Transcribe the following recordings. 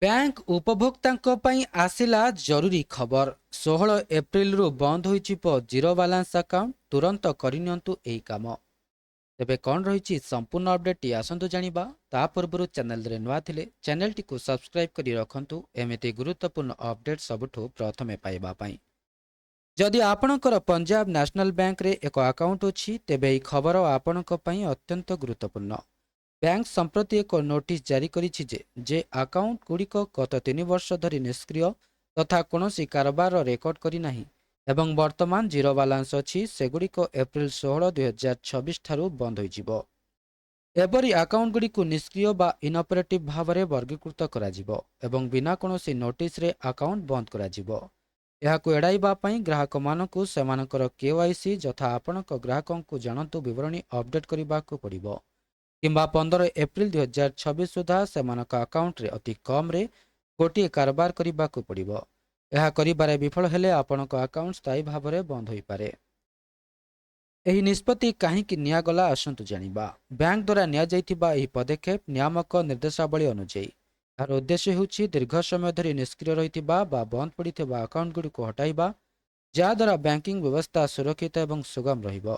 Bank ଉପଭୋକ୍ତାଙ୍କ ପାଇଁ ଆସିଲା ଜରୁରୀ ଖବର। 16 ଏପ୍ରିଲରୁ ବନ୍ଦ ହୋଇଯିବ ଜିରୋ ବାଲାନ୍ସ ଆକାଉଣ୍ଟ। ତୁରନ୍ତ କରିନିଅନ୍ତୁ ଏହି କାମ। ତେବେ କ'ଣ ରହିଛି ସମ୍ପୂର୍ଣ୍ଣ ଅପଡେଟ୍ଟି ଆସନ୍ତୁ ଜାଣିବା। ତା ପୂର୍ବରୁ ଚ୍ୟାନେଲରେ ନୂଆ ଥିଲେ ଚ୍ୟାନେଲଟିକୁ ସବସ୍କ୍ରାଇବ୍ କରି ରଖନ୍ତୁ ଏମିତି ଗୁରୁତ୍ୱପୂର୍ଣ୍ଣ ଅପଡେଟ୍ ସବୁଠୁ ପ୍ରଥମେ ପାଇବା ପାଇଁ। ଯଦି ଆପଣଙ୍କର ପଞ୍ଜାବ ନ୍ୟାସନାଲ ବ୍ୟାଙ୍କରେ ଏକ ଆକାଉଣ୍ଟ ଅଛି ତେବେ ଏହି ଖବର ଆପଣଙ୍କ ପାଇଁ ଅତ୍ୟନ୍ତ ଗୁରୁତ୍ୱପୂର୍ଣ୍ଣ। ବ୍ୟାଙ୍କ ସମ୍ପ୍ରତି ଏକ ନୋଟିସ୍ ଜାରି କରିଛି ଯେ ଆକାଉଣ୍ଟଗୁଡ଼ିକ ଗତ 3 ବର୍ଷ ଧରି ନିଷ୍କ୍ରିୟ ତଥା କୌଣସି କାରବାରର ରେକର୍ଡ କରିନାହିଁ ଏବଂ ବର୍ତ୍ତମାନ ଜିରୋ ବାଲାନ୍ସ ଅଛି, ସେଗୁଡ଼ିକ ଏପ୍ରିଲ 16, 2026 ଠାରୁ ବନ୍ଦ ହୋଇଯିବ। ଏପରି ଆକାଉଣ୍ଟଗୁଡ଼ିକୁ ନିଷ୍କ୍ରିୟ ବା ଇନଅପରେଟିଭ୍ ଭାବରେ ବର୍ଗୀକୃତ କରାଯିବ ଏବଂ ବିନା କୌଣସି ନୋଟିସରେ ଆକାଉଣ୍ଟ ବନ୍ଦ କରାଯିବ। ଏହାକୁ ଏଡ଼ାଇବା ପାଇଁ ଗ୍ରାହକମାନଙ୍କୁ ସେମାନଙ୍କର KYC ଯଥା ଆପଣଙ୍କ ଗ୍ରାହକଙ୍କୁ ଜାଣନ୍ତୁ ବିବରଣୀ ଅପଡେଟ୍ କରିବାକୁ ପଡ଼ିବ କିମ୍ବା 15 ଏପ୍ରିଲ 2026 ସୁଦ୍ଧା ସେମାନଙ୍କ ଆକାଉଣ୍ଟରେ ଅତି କମ୍ରେ ଗୋଟିଏ କାରବାର କରିବାକୁ ପଡ଼ିବ। ଏହା କରିବାରେ ବିଫଳ ହେଲେ ଆପଣଙ୍କ ଆକାଉଣ୍ଟ ସ୍ଥାୟୀ ଭାବରେ ବନ୍ଦ ହୋଇପାରେ। ଏହି ନିଷ୍ପତ୍ତି କାହିଁକି ନିଆଗଲା ଆସନ୍ତୁ ଜାଣିବା। ବ୍ୟାଙ୍କ ଦ୍ୱାରା ନିଆଯାଇଥିବା ଏହି ପଦକ୍ଷେପ ନିୟାମକ ନିର୍ଦ୍ଦେଶାବଳୀ ଅନୁଯାୟୀ। ଏହାର ଉଦ୍ଦେଶ୍ୟ ହେଉଛି ଦୀର୍ଘ ସମୟ ଧରି ନିଷ୍କ୍ରିୟ ରହିଥିବା ବା ବନ୍ଦ ପଡ଼ିଥିବା ଆକାଉଣ୍ଟଗୁଡ଼ିକୁ ହଟାଇବା, ଯାହାଦ୍ୱାରା ବ୍ୟାଙ୍କିଂ ବ୍ୟବସ୍ଥା ସୁରକ୍ଷିତ ଏବଂ ସୁଗମ ରହିବ।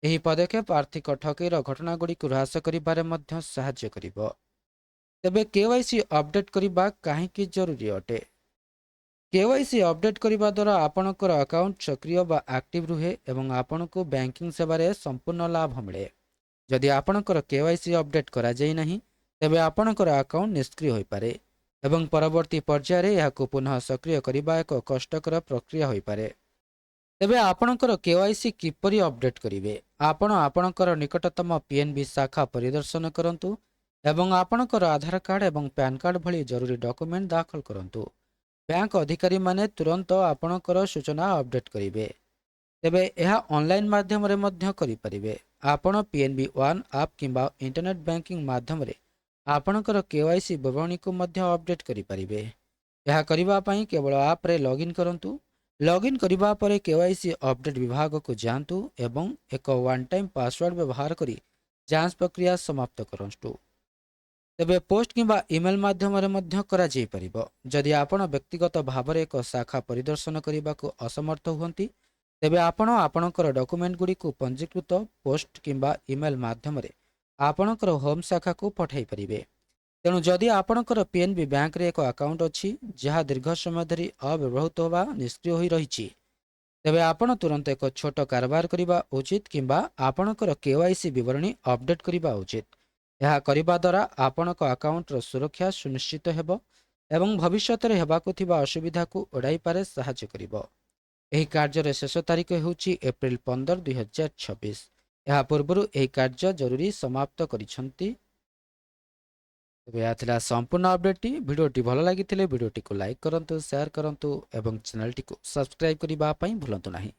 ଏହି ପଦକ୍ଷେପ ଆର୍ଥିକ ଠକେଇର ଘଟଣାଗୁଡ଼ିକୁ ହ୍ରାସ କରିବାରେ ମଧ୍ୟ ସାହାଯ୍ୟ କରିବ। ତେବେ KYC ଅପଡେଟ୍ କରିବା କାହିଁକି ଜରୁରୀ ଅଟେ? KYC ଅପଡେଟ୍ କରିବା ଦ୍ୱାରା ଆପଣଙ୍କର ଆକାଉଣ୍ଟ ସକ୍ରିୟ ବା ଆକ୍ଟିଭ ରୁହେ ଏବଂ ଆପଣଙ୍କୁ ବ୍ୟାଙ୍କିଂ ସେବାରେ ସମ୍ପୂର୍ଣ୍ଣ ଲାଭ ମିଳେ। ଯଦି ଆପଣଙ୍କର KYC ଅପଡେଟ୍ କରାଯାଇନାହିଁ ତେବେ ଆପଣଙ୍କର ଆକାଉଣ୍ଟ ନିଷ୍କ୍ରିୟ ହୋଇପାରେ ଏବଂ ପରବର୍ତ୍ତୀ ପର୍ଯ୍ୟାୟରେ ଏହାକୁ ପୁନଃ ସକ୍ରିୟ କରିବା ଏକ କଷ୍ଟକର ପ୍ରକ୍ରିୟା ହୋଇପାରେ। ତେବେ ଆପଣଙ୍କର KYC କିପରି ଅପଡେଟ୍ କରିବେ? ଆପଣ ଆପଣଙ୍କର ନିକଟତମ PNB ଶାଖା ପରିଦର୍ଶନ କରନ୍ତୁ ଏବଂ ଆପଣଙ୍କର ଆଧାର କାର୍ଡ଼ ଏବଂ ପ୍ୟାନ୍ କାର୍ଡ଼ ଭଳି ଜରୁରୀ ଡକୁମେଣ୍ଟ ଦାଖଲ କରନ୍ତୁ। ବ୍ୟାଙ୍କ ଅଧିକାରୀମାନେ ତୁରନ୍ତ ଆପଣଙ୍କର ସୂଚନା ଅପଡେଟ୍ କରିବେ। ତେବେ ଏହା ଅନଲାଇନ୍ ମାଧ୍ୟମରେ ମଧ୍ୟ କରିପାରିବେ। ଆପଣ PNB One ଆପ୍ କିମ୍ବା ଇଣ୍ଟରନେଟ୍ ବ୍ୟାଙ୍କିଂ ମାଧ୍ୟମରେ ଆପଣଙ୍କର KYC ବିବରଣୀକୁ ମଧ୍ୟ ଅପଡେଟ୍ କରିପାରିବେ। ଏହା କରିବା ପାଇଁ କେବଳ ଆପ୍ରେ ଲଗ୍ଇନ୍ କରନ୍ତୁ। ଲଗ୍ଇନ୍ କରିବା ପରେ KYC ଅପଡେଟ୍ ବିଭାଗକୁ ଯାଆନ୍ତୁ ଏବଂ ଏକ ୱାନ୍ ଟାଇମ୍ ପାସୱାର୍ଡ ବ୍ୟବହାର କରି ଯାଞ୍ଚ ପ୍ରକ୍ରିୟା ସମାପ୍ତ କରନ୍ତୁ। ତେବେ ପୋଷ୍ଟ କିମ୍ବା ଇମେଲ୍ ମାଧ୍ୟମରେ ମଧ୍ୟ କରାଯାଇପାରିବ। ଯଦି ଆପଣ ବ୍ୟକ୍ତିଗତ ଭାବରେ ଏକ ଶାଖା ପରିଦର୍ଶନ କରିବାକୁ ଅସମର୍ଥ ହୁଅନ୍ତି ତେବେ ଆପଣ ଆପଣଙ୍କର ଡକୁମେଣ୍ଟଗୁଡ଼ିକୁ ପଞ୍ଜୀକୃତ ପୋଷ୍ଟ କିମ୍ବା ଇମେଲ୍ ମାଧ୍ୟମରେ ଆପଣଙ୍କର ହୋମ୍ ଶାଖାକୁ ପଠାଇ ପାରିବେ। ତେଣୁ ଯଦି ଆପଣଙ୍କର PNB ବ୍ୟାଙ୍କରେ ଏକ ଆକାଉଣ୍ଟ ଅଛି ଯାହା ଦୀର୍ଘ ସମୟ ଧରି ଅବ୍ୟବହୃତ ବା ନିଷ୍କ୍ରିୟ ହୋଇ ରହିଛି ତେବେ ଆପଣ ତୁରନ୍ତ ଏକ ଛୋଟ କାରବାର କରିବା ଉଚିତ କିମ୍ବା ଆପଣଙ୍କର KYC ବିବରଣୀ ଅପଡେଟ୍ କରିବା ଉଚିତ। ଏହା କରିବା ଦ୍ୱାରା ଆପଣଙ୍କ ଆକାଉଣ୍ଟର ସୁରକ୍ଷା ସୁନିଶ୍ଚିତ ହେବ ଏବଂ ଭବିଷ୍ୟତରେ ହେବାକୁ ଥିବା ଅସୁବିଧାକୁ ଏଡ଼ାଇବାରେ ସାହାଯ୍ୟ କରିବ। ଏହି କାର୍ଯ୍ୟର ଶେଷ ତାରିଖ ହେଉଛି ଏପ୍ରିଲ 15, 2026। ଏହା ପୂର୍ବରୁ ଏହି କାର୍ଯ୍ୟ ଜରୁରୀ ସମାପ୍ତ କରିଛନ୍ତି। ତେବେ ଏହା ଥିଲା ସମ୍ପୂର୍ଣ୍ଣ ଅପଡେଟ୍ଟି। ଭିଡ଼ିଓଟି ଭଲ ଲାଗିଥିଲେ ଭିଡ଼ିଓଟିକୁ ଲାଇକ୍ କରନ୍ତୁ, ସେୟାର କରନ୍ତୁ ଏବଂ ଚ୍ୟାନେଲଟିକୁ ସବସ୍କ୍ରାଇବ୍ କରିବା ପାଇଁ ଭୁଲନ୍ତୁ ନାହିଁ।